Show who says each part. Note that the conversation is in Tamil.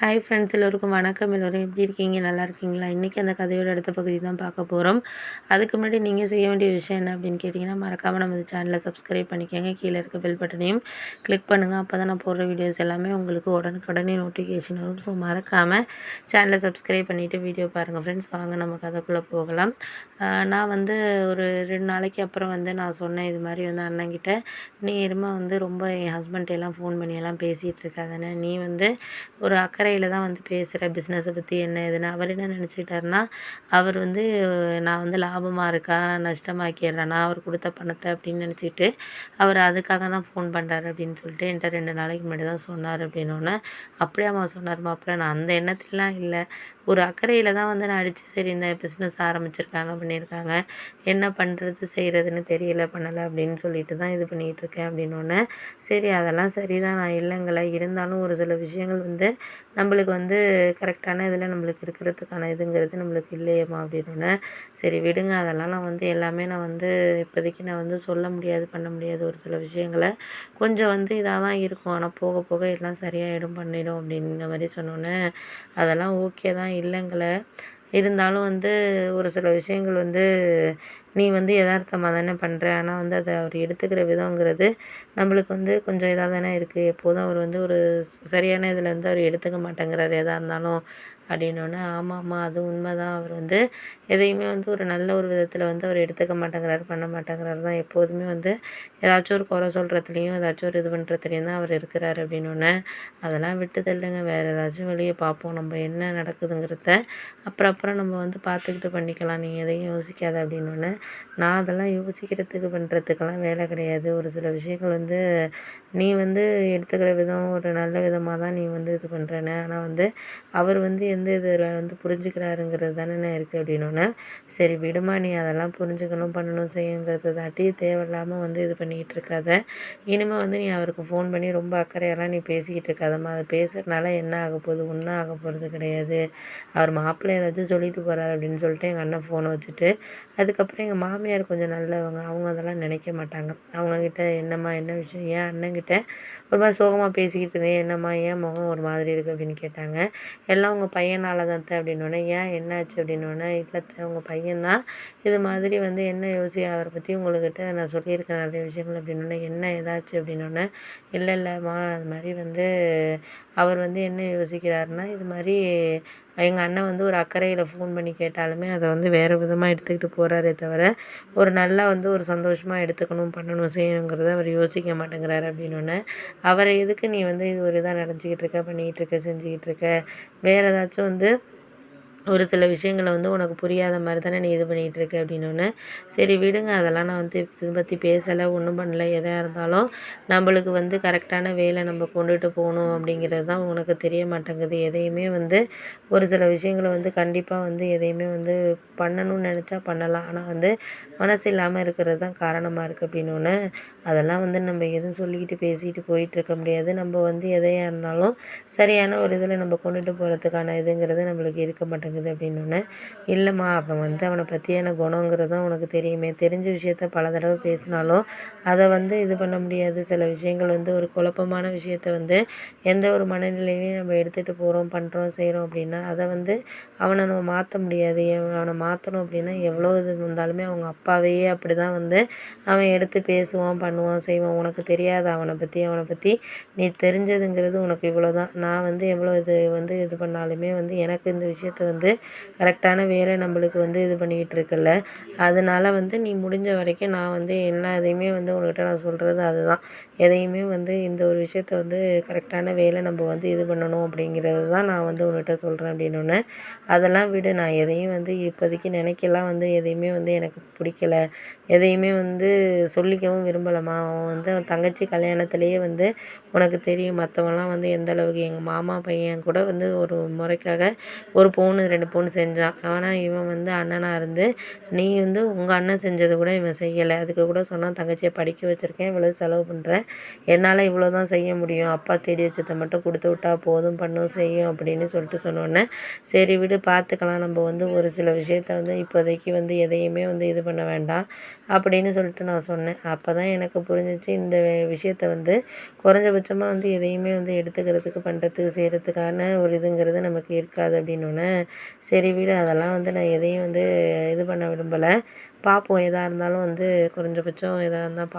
Speaker 1: ஹாய் ஃப்ரெண்ட்ஸ், எல்லோருக்கும் வணக்கம். எல்லோரும் எப்படி இருக்கீங்க? நல்லா இருக்கீங்களா? இன்றைக்கி அந்த கதையோட அடுத்த பகுதி தான் பார்க்க போகிறோம். அதுக்கு முன்னாடி நீங்கள் செய்ய வேண்டிய விஷயம் என்ன அப்படின்னு கேட்டிங்கன்னா, மறக்காமல் நம்ம சேனலை சப்ஸ்கிரைப் பண்ணிக்கோங்க. கீழே இருக்க பெல் பட்டனையும் கிளிக் பண்ணுங்கள். அப்போ தான் நான் போடுற வீடியோஸ் எல்லாமே உங்களுக்கு உடனுக்குடனே நோட்டிஃபிகேஷன் வரும். ஸோ மறக்காமல் சேனலை சப்ஸ்கிரைப் பண்ணிவிட்டு வீடியோ பாருங்கள் ஃப்ரெண்ட்ஸ். வாங்க நம்ம கதைக்குள்ளே போகலாம். நான் ஒரு 2 நாளைக்கு அப்புறம் நான் சொன்னேன், இது மாதிரி அண்ணங்கிட்ட, நீ இருமா ரொம்ப என் ஹஸ்பண்ட் எல்லாம் ஃபோன் பண்ணியெல்லாம் பேசிகிட்டு இருக்காதானே, நீ ஒரு அக்கறையில் தான் பேசுகிற பிஸ்னஸை பற்றி என்ன ஏதுன்னு. அவர் என்ன நினச்சிக்கிட்டாருன்னா, அவர் நான் லாபமாக இருக்கா நஷ்டமாக்கிடுறேன்னா அவர் கொடுத்த பணத்தை அப்படின்னு நினச்சிக்கிட்டு அவர் அதுக்காக தான் ஃபோன் பண்ணுறாரு அப்படின்னு சொல்லிட்டு என்கிட்ட 2 நாளைக்கு முன்னாடி தான் சொன்னார். அப்படின்னோடனே அப்படியாம்மா சொன்னார் மாப்பிள்ள, நான் அந்த எண்ணத்துலலாம் இல்லை, ஒரு அக்கறையில் தான் நான் அடித்து சரி இந்த பிஸ்னஸ் ஆரம்பிச்சிருக்காங்க பண்ணியிருக்காங்க, என்ன பண்ணுறது செய்கிறதுன்னு தெரியல பண்ணலை அப்படின்னு சொல்லிட்டு தான் இது பண்ணிகிட்டு இருக்கேன் அப்படின்னோடனே, சரி அதெல்லாம் சரிதான், நான் இல்லைங்கள, இருந்தாலும் ஒரு சில விஷயங்கள் நம்மளுக்கு கரெக்டான இதில் நம்மளுக்கு இருக்கிறதுக்கான இதுங்கிறது நம்மளுக்கு இல்லையேம்மா அப்படின்னோடனே, சரி விடுங்க, அதெல்லாம் நான் எல்லாமே நான் இப்போதைக்கு நான் சொல்ல முடியாது பண்ண முடியாது, ஒரு சில விஷயங்களை கொஞ்சம் இதாக தான் இருக்கும், ஆனால் போக போக எல்லாம் சரியாயிடும் பண்ணிடும் அப்படிங்கிற மாதிரி சொன்னோன்னே, அதெல்லாம் ஓகே தான் இல்லைங்கள, இருந்தாலும் ஒரு சில விஷயங்கள் நீ எதார்த்தமாக தானே பண்ணுற, ஆனால் அதை அவர் எடுத்துக்கிற விதங்கிறது நம்மளுக்கு கொஞ்சம் இதாக தானே இருக்குது, எப்போதும் அவர் ஒரு சரியான இதில் அவர் எடுத்துக்க மாட்டேங்கிறார் எதாக இருந்தாலும் அப்படின்னோடனே, ஆமாம்மா அது உண்மை தான், அவர் எதையுமே ஒரு நல்ல ஒரு விதத்தில் அவர் எடுத்துக்க மாட்டேங்கிறாரு பண்ண மாட்டேங்கிறாரு தான், எப்போதுமே ஏதாச்சும் ஒரு குறை சொல்கிறதுலையும் ஏதாச்சும் ஒரு இது பண்ணுறதுலையும் தான் அவர் இருக்கிறார் அப்படின்னோடனே, அதெல்லாம் விட்டு தள்ளுங்க, வேறு ஏதாச்சும் வெளியே பார்ப்போம், நம்ம என்ன நடக்குதுங்கிறத அப்புறம் நம்ம பார்த்துக்கிட்டு பண்ணிக்கலாம், நீங்கள் எதையும் யோசிக்காத அப்படின்னோடனே, நான் அதெல்லாம் யோசிக்கிறதுக்கு பண்ணுறதுக்கெல்லாம் வேலை கிடையாது, ஒரு சில விஷயங்கள் நீ எடுத்துக்கிற விதம் ஒரு நல்ல விதமாக தான் நீ இது பண்ணுறேன்னு, ஆனால் அவர் எந்த இதில் புரிஞ்சுக்கிறாருங்கிறது தானே இருக்குது அப்படின்னோடனே, சரி விடுமா, நீ அதெல்லாம் புரிஞ்சுக்கணும் பண்ணணும் செய்யுங்கிறத தாட்டி தேவையில்லாமல் இது பண்ணிக்கிட்டு இருக்காத, இனிமேல் நீ அவருக்கு ஃபோன் பண்ணி ரொம்ப அக்கறையெல்லாம் நீ பேசிக்கிட்டு இருக்காதம்மா, அதை பேசுகிறதுனால என்ன ஆக போகுது, ஒன்றும் ஆக போகிறது கிடையாது, அவர் மாப்பிள்ளை ஏதாச்சும் சொல்லிட்டு போகிறார் அப்படின்னு சொல்லிட்டு எங்கள் அண்ணன் ஃபோனை வச்சுட்டு, அதுக்கப்புறம் எங்கள் மாமியார் கொஞ்சம் நல்லவங்க, அவங்க அதெல்லாம் நினைக்க மாட்டாங்க, அவங்கக்கிட்ட என்னம்மா என்ன விஷயம், ஏன் அண்ணங்கிட்ட ஒரு மாதிரி சோகமாக பேசிக்கிட்டு இருந்தேன், என்னம்மா ஏன் முகம் ஒரு மாதிரி இருக்குது அப்படின்னு கேட்டாங்க, எல்லாம் உங்கள் பையனால் தான் அப்படின்னோடனே, ஏன் என்னாச்சு அப்படின்னோடனே, இல்லை உங்கள் பையன்தான் இது மாதிரி என்ன யோசி, அவரை பற்றி உங்கள்கிட்ட நான் சொல்லியிருக்கேன் நிறைய விஷயங்கள் அப்படின்னோடனே, என்ன ஏதாச்சு அப்படின்னோடனே, இல்லைம்மா அது மாதிரி அவர் என்ன யோசிக்கிறாருன்னா, இது மாதிரி எங்கள் அண்ணன் ஒரு அக்கறையில் ஃபோன் பண்ணி கேட்டாலுமே அதை வேறு விதமாக எடுத்துக்கிட்டு போகிறாரே தவிர, ஒரு நல்லா ஒரு சந்தோஷமாக எடுத்துக்கணும் பண்ணணும் செய்யணுங்கிறத அவர் யோசிக்க மாட்டேங்கிறாரு அப்படின்னோடனே, அவரை எதுக்கு நீ இது ஒரு இதாக நினச்சிக்கிட்டு இருக்க பண்ணிக்கிட்டு இருக்க செஞ்சுக்கிட்டு இருக்க, வேறு ஏதாச்சும் ஒரு சில விஷயங்கள உனக்கு புரியாத மாதிரி தானே நீ இது பண்ணிகிட்டு இருக்க அப்படின்னோடனே, சரி விடுங்க, அதெல்லாம் நான் இதை பற்றி பேசலை ஒன்றும் பண்ணல, எதாக இருந்தாலும் நம்மளுக்கு கரெக்டான வேலை நம்ம கொண்டுட்டு போகணும் அப்படிங்கிறது தான் உனக்கு தெரிய மாட்டேங்குது, எதையுமே ஒரு சில விஷயங்களை கண்டிப்பாக எதையுமே பண்ணணும்னு நினச்சா பண்ணலாம், ஆனால் மனசு இல்லாமல் இருக்கிறது தான் காரணமாக இருக்குது அப்படின்னோடனே, அதெல்லாம் நம்ம எதுவும் சொல்லிக்கிட்டு பேசிக்கிட்டு போயிட்டுருக்க முடியாது, நம்ம எதையாக இருந்தாலும் சரியான ஒரு இதில் நம்ம கொண்டுட்டு போகிறதுக்கான இதுங்கிறது நம்மளுக்கு இருக்க மாட்டேங்குது அப்படின்னோடனே, இல்லைம்மா அவன் அவனை பற்றியான குணங்கிறது தான் உனக்கு தெரியுமே, தெரிஞ்ச விஷயத்த பல தடவை பேசினாலும் அதை இது பண்ண முடியாது, சில விஷயங்கள் ஒரு குழப்பமான விஷயத்த எந்த ஒரு மனநிலையிலையும் நம்ம எடுத்துகிட்டு போகிறோம் பண்ணுறோம் செய்கிறோம் அப்படின்னா, அதை அவனை நம்ம மாற்ற முடியாது, அவனை மாற்றணும் அப்படின்னா எவ்வளோ இது இருந்தாலுமே அவங்க அப்பாவையே அப்படி தான் அவன் எடுத்து பேசுவான் பண்ணுவான் செய்வான், உனக்கு தெரியாது அவனை பற்றி நீ தெரிஞ்சதுங்கிறது உனக்கு இவ்வளோ தான், நான் எவ்வளோ இது பண்ணாலுமே எனக்கு இந்த விஷயத்த கரெக்டான வேலை நம்மளுக்கு இது பண்ணிக்கிட்டு இருக்குல்ல, அதனால் நீ முடிஞ்ச வரைக்கும் நான் எல்லா இதையுமே உன்கிட்ட நான் சொல்கிறது அதுதான், எதையுமே இந்த ஒரு விஷயத்த கரெக்டான வேலை நம்ம இது பண்ணணும் அப்படிங்கிறது தான் நான் உன்கிட்ட சொல்கிறேன் அப்படின்னோடனே, அதெல்லாம் விடு, நான் எதையும் இப்போதைக்கு நினைக்கலாம் எதையுமே எனக்கு பிடிக்கல, எதையுமே சொல்லிக்கவும் விரும்பலைம்மா, அவன் அவன் தங்கச்சி கல்யாணத்துலேயே உனக்கு தெரியும் மற்றவங்களாம் எந்த அளவுக்கு, எங்கள் மாமா பையன் கூட ஒரு முறைக்காக ஒரு பவுன் 2 பவுன் செஞ்சான். ஆனா இவன் வந்து அண்ணனா இருந்து, "நீ வந்து உங்க அண்ணன் செஞ்சது கூட இவன் செய்யலை. அதுக்கு கூட சொன்னான் தங்கச்சியை படிக்க வச்சுருக்கேன், இவ்வளோ செலவு பண்ணுறேன். என்னால் இவ்வளோ தான் செய்ய முடியும். அப்பா தேடி வச்சதை மட்டும் கொடுத்து விட்டா போதும், பண்ணும் செய்யும்" அப்படின்னு சொல்லிட்டு சொன்னோன்னே, சரி விடு பார்த்துக்கலாம். நம்ம வந்து ஒரு சில விஷயத்த வந்து இப்போதைக்கு வந்து எதையுமே வந்து இது பண்ண வேண்டாம் அப்படின்னு சொல்லிட்டு நான் சொன்னேன். அப்போ தான் எனக்கு புரிஞ்சிச்சு இந்த விஷயத்த வந்து குறைஞ்சபட்சமா வந்து எதையுமே வந்து எடுத்துக்கிறதுக்கு, பண்ணுறதுக்கு, செய்கிறதுக்கான ஒரு இதுங்கிறது நமக்கு இருக்காது அப்படின்னோன்னே, சரி விடு அதெல்லாம் வந்து நான் எதையும் வந்து இது பண்ண விரும்பலை. பார்ப்போம் எதா இருந்தாலும் வந்து குறைஞ்சபட்சம் எதா இருந்தால்